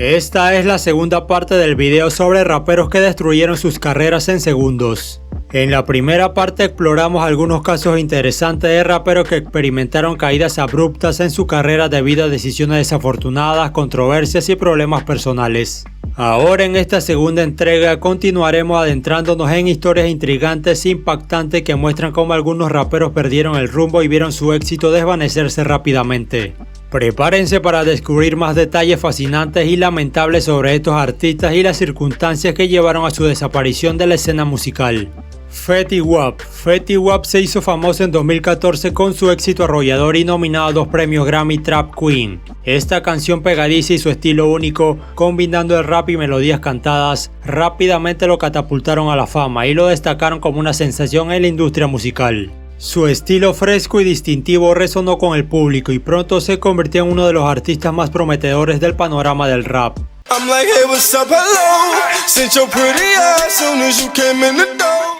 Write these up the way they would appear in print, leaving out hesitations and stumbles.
Esta es la segunda parte del video sobre raperos que destruyeron sus carreras en segundos. En la primera parte exploramos algunos casos interesantes de raperos que experimentaron caídas abruptas en su carrera debido a decisiones desafortunadas, controversias y problemas personales. Ahora en esta segunda entrega continuaremos adentrándonos en historias intrigantes e impactantes que muestran cómo algunos raperos perdieron el rumbo y vieron su éxito desvanecerse rápidamente. Prepárense para descubrir más detalles fascinantes y lamentables sobre estos artistas y las circunstancias que llevaron a su desaparición de la escena musical. Fetty Wap. Fetty Wap se hizo famoso en 2014 con su éxito arrollador y nominado a 2 premios Grammy Trap Queen. Esta canción pegadiza y su estilo único, combinando el rap y melodías cantadas, rápidamente lo catapultaron a la fama y lo destacaron como una sensación en la industria musical. Su estilo fresco y distintivo resonó con el público y pronto se convirtió en uno de los artistas más prometedores del panorama del rap.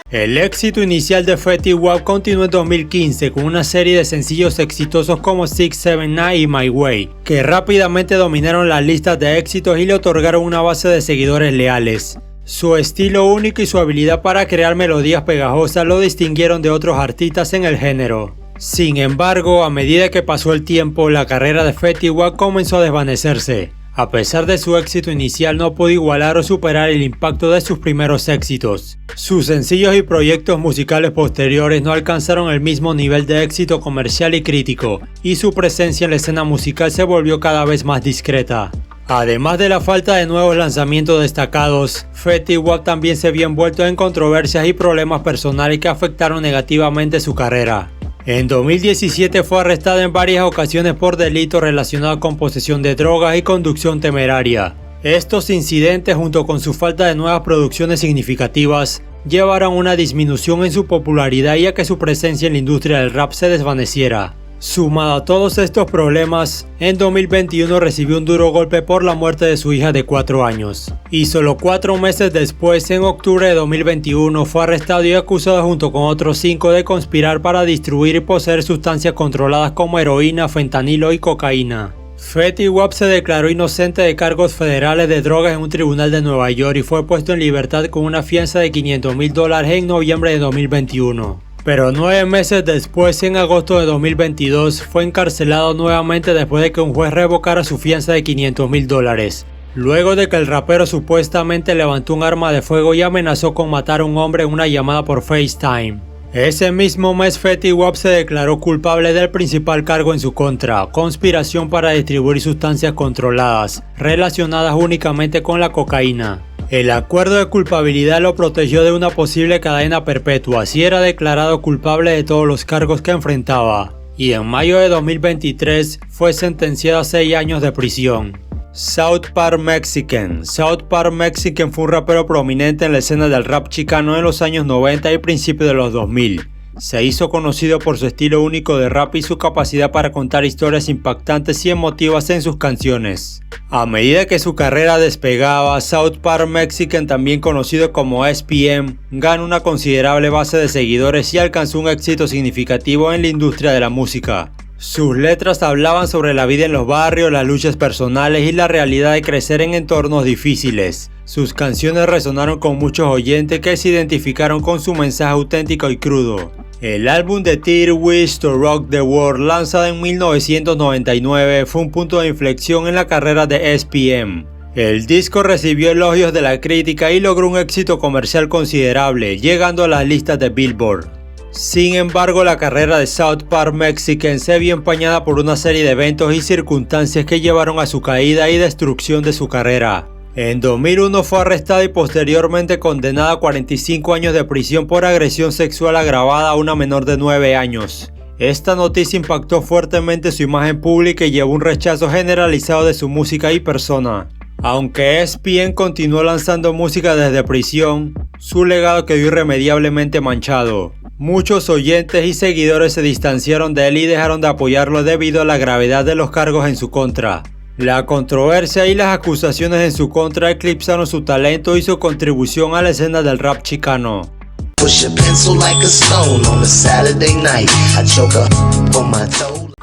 El éxito inicial de Fetty Wap continuó en 2015 con una serie de sencillos exitosos como 679 y My Way, que rápidamente dominaron las listas de éxitos y le otorgaron una base de seguidores leales. Su estilo único y su habilidad para crear melodías pegajosas lo distinguieron de otros artistas en el género. Sin embargo, a medida que pasó el tiempo, la carrera de Fetty Wap comenzó a desvanecerse. A pesar de su éxito inicial, no pudo igualar o superar el impacto de sus primeros éxitos. Sus sencillos y proyectos musicales posteriores no alcanzaron el mismo nivel de éxito comercial y crítico, y su presencia en la escena musical se volvió cada vez más discreta. Además de la falta de nuevos lanzamientos destacados, Fetty Wap también se vio envuelto en controversias y problemas personales que afectaron negativamente su carrera. En 2017 fue arrestado en varias ocasiones por delitos relacionados con posesión de drogas y conducción temeraria. Estos incidentes, junto con su falta de nuevas producciones significativas, llevaron a una disminución en su popularidad y a que su presencia en la industria del rap se desvaneciera. Sumado a todos estos problemas, en 2021 recibió un duro golpe por la muerte de su hija de 4 años. Y solo 4 meses después, en octubre de 2021, fue arrestado y acusado junto con otros 5 de conspirar para distribuir y poseer sustancias controladas como heroína, fentanilo y cocaína. Fetty Wap se declaró inocente de cargos federales de drogas en un tribunal de Nueva York y fue puesto en libertad con una fianza de $500,000 en noviembre de 2021. Pero 9 meses después, en agosto de 2022, fue encarcelado nuevamente después de que un juez revocara su fianza de $500,000, luego de que el rapero supuestamente levantó un arma de fuego y amenazó con matar a un hombre en una llamada por FaceTime. Ese mismo mes, Fetty Wap se declaró culpable del principal cargo en su contra, conspiración para distribuir sustancias controladas, relacionadas únicamente con la cocaína. El acuerdo de culpabilidad lo protegió de una posible cadena perpetua si era declarado culpable de todos los cargos que enfrentaba, y en mayo de 2023 fue sentenciado a 6 años de prisión. South Park Mexican. South Park Mexican fue un rapero prominente en la escena del rap chicano en los años 90 y principios de los 2000. Se hizo conocido por su estilo único de rap y su capacidad para contar historias impactantes y emotivas en sus canciones. A medida que su carrera despegaba, South Park Mexican, también conocido como SPM, ganó una considerable base de seguidores y alcanzó un éxito significativo en la industria de la música. Sus letras hablaban sobre la vida en los barrios, las luchas personales y la realidad de crecer en entornos difíciles. Sus canciones resonaron con muchos oyentes que se identificaron con su mensaje auténtico y crudo. El álbum de Tear Wish to Rock the World, lanzado en 1999, fue un punto de inflexión en la carrera de SPM. El disco recibió elogios de la crítica y logró un éxito comercial considerable, llegando a las listas de Billboard. Sin embargo, la carrera de South Park Mexican se vio empañada por una serie de eventos y circunstancias que llevaron a su caída y destrucción de su carrera. En 2001 fue arrestado y posteriormente condenado a 45 años de prisión por agresión sexual agravada a una menor de 9 años. Esta noticia impactó fuertemente su imagen pública y llevó un rechazo generalizado de su música y persona. Aunque SPM continuó lanzando música desde prisión, su legado quedó irremediablemente manchado. Muchos oyentes y seguidores se distanciaron de él y dejaron de apoyarlo debido a la gravedad de los cargos en su contra. La controversia y las acusaciones en su contra eclipsaron su talento y su contribución a la escena del rap chicano.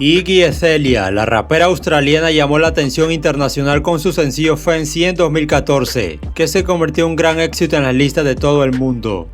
Iggy Azalea, la rapera australiana, llamó la atención internacional con su sencillo Fancy en 2014, que se convirtió en un gran éxito en las listas de todo el mundo.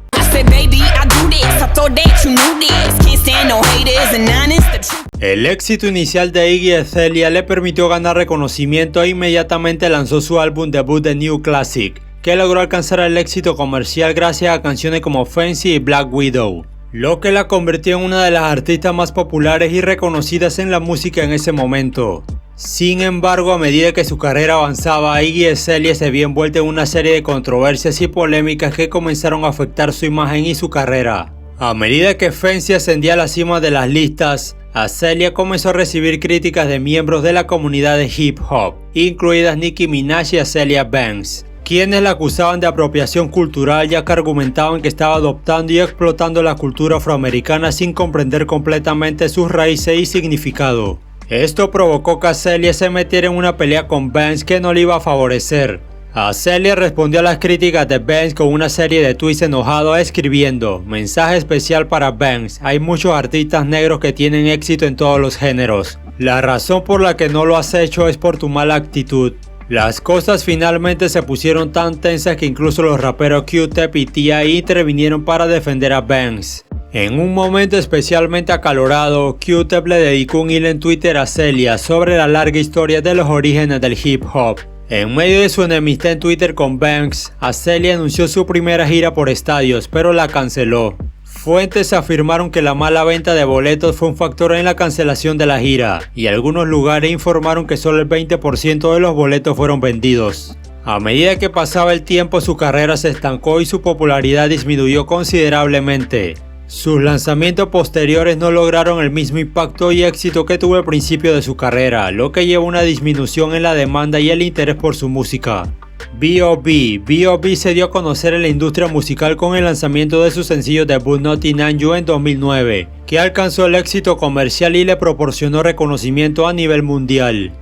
El éxito inicial de Iggy Azalea le permitió ganar reconocimiento e inmediatamente lanzó su álbum debut The New Classic, que logró alcanzar el éxito comercial gracias a canciones como Fancy y Black Widow, lo que la convirtió en una de las artistas más populares y reconocidas en la música en ese momento. Sin embargo, a medida que su carrera avanzaba, Iggy Azalea se vio envuelta en una serie de controversias y polémicas que comenzaron a afectar su imagen y su carrera. A medida que Fancy ascendía a la cima de las listas, Azalea comenzó a recibir críticas de miembros de la comunidad de hip hop, incluidas Nicki Minaj y Azealia Banks, quienes la acusaban de apropiación cultural, ya que argumentaban que estaba adoptando y explotando la cultura afroamericana sin comprender completamente sus raíces y significado. Esto provocó que Azalea se metiera en una pelea con Banks que no le iba a favorecer. Azalea respondió a las críticas de Banks con una serie de tweets enojados escribiendo: mensaje especial para Banks, hay muchos artistas negros que tienen éxito en todos los géneros. La razón por la que no lo has hecho es por tu mala actitud. Las cosas finalmente se pusieron tan tensas que incluso los raperos Q-Tip y T.I. intervinieron para defender a Banks. En un momento especialmente acalorado, Q-Tip le dedicó un hilo en Twitter a Azalea sobre la larga historia de los orígenes del hip hop. En medio de su enemistad en Twitter con Banks, Azalea anunció su primera gira por estadios, pero la canceló. Fuentes afirmaron que la mala venta de boletos fue un factor en la cancelación de la gira, y algunos lugares informaron que solo el 20% de los boletos fueron vendidos. A medida que pasaba el tiempo, su carrera se estancó y su popularidad disminuyó considerablemente. Sus lanzamientos posteriores no lograron el mismo impacto y éxito que tuvo al principio de su carrera, lo que llevó a una disminución en la demanda y el interés por su música. B.O.B. se dio a conocer en la industria musical con el lanzamiento de su sencillo debut Nothing on You en 2009, que alcanzó el éxito comercial y le proporcionó reconocimiento a nivel mundial.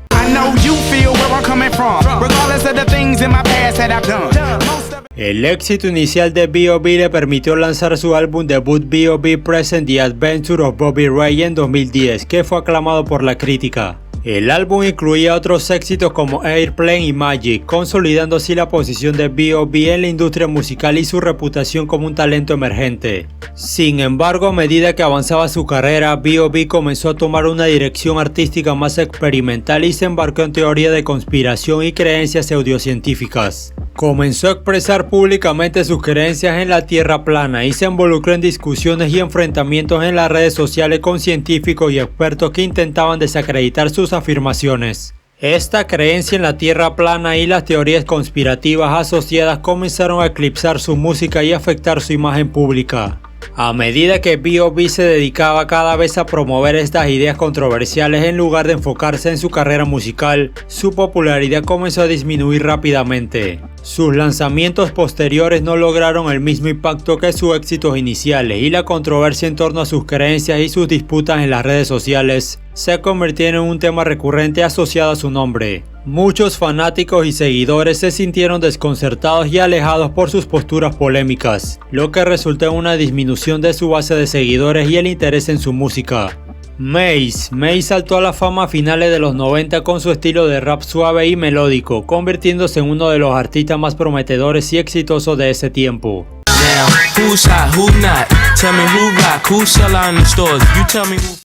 El éxito inicial de B.O.B. le permitió lanzar su álbum debut B.O.B. Present The Adventure of Bobby Ray en 2010, que fue aclamado por la crítica. El álbum incluía otros éxitos como Airplane y Magic, consolidando así la posición de B.O.B. en la industria musical y su reputación como un talento emergente. Sin embargo, a medida que avanzaba su carrera, B.O.B. comenzó a tomar una dirección artística más experimental y se embarcó en teoría de conspiración y creencias pseudocientíficas. Comenzó a expresar públicamente sus creencias en la Tierra plana y se involucró en discusiones y enfrentamientos en las redes sociales con científicos y expertos que intentaban desacreditar sus afirmaciones. Esta creencia en la Tierra plana y las teorías conspirativas asociadas comenzaron a eclipsar su música y afectar su imagen pública. A medida que B.O.B. se dedicaba cada vez a promover estas ideas controversiales en lugar de enfocarse en su carrera musical, su popularidad comenzó a disminuir rápidamente. Sus lanzamientos posteriores no lograron el mismo impacto que sus éxitos iniciales y la controversia en torno a sus creencias y sus disputas en las redes sociales se convirtieron en un tema recurrente asociado a su nombre. Muchos fanáticos y seguidores se sintieron desconcertados y alejados por sus posturas polémicas, lo que resultó en una disminución de su base de seguidores y el interés en su música. Mace saltó a la fama a finales de los 90 con su estilo de rap suave y melódico, convirtiéndose en uno de los artistas más prometedores y exitosos de ese tiempo.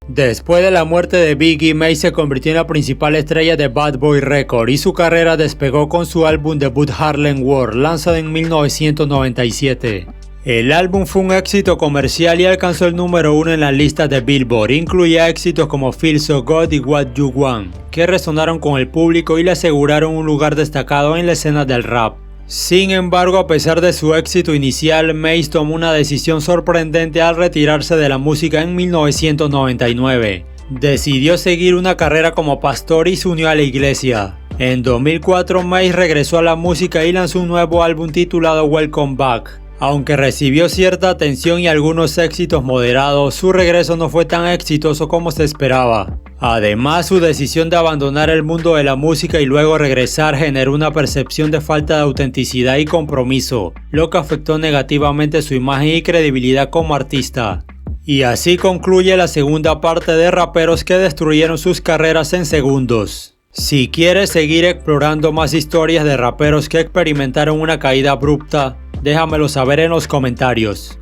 Después de la muerte de Biggie, Mace se convirtió en la principal estrella de Bad Boy Records y su carrera despegó con su álbum debut Harlem World, lanzado en 1997. El álbum fue un éxito comercial y alcanzó el número 1 en las listas de Billboard. Incluía éxitos como Feel So Good y What You Want, que resonaron con el público y le aseguraron un lugar destacado en la escena del rap. Sin embargo, a pesar de su éxito inicial, Mace tomó una decisión sorprendente al retirarse de la música en 1999. Decidió seguir una carrera como pastor y se unió a la iglesia. En 2004, Mace regresó a la música y lanzó un nuevo álbum titulado Welcome Back. Aunque recibió cierta atención y algunos éxitos moderados, su regreso no fue tan exitoso como se esperaba. Además, su decisión de abandonar el mundo de la música y luego regresar generó una percepción de falta de autenticidad y compromiso, lo que afectó negativamente su imagen y credibilidad como artista. Y así concluye la segunda parte de raperos que destruyeron sus carreras en segundos. Si quieres seguir explorando más historias de raperos que experimentaron una caída abrupta, déjamelo saber en los comentarios.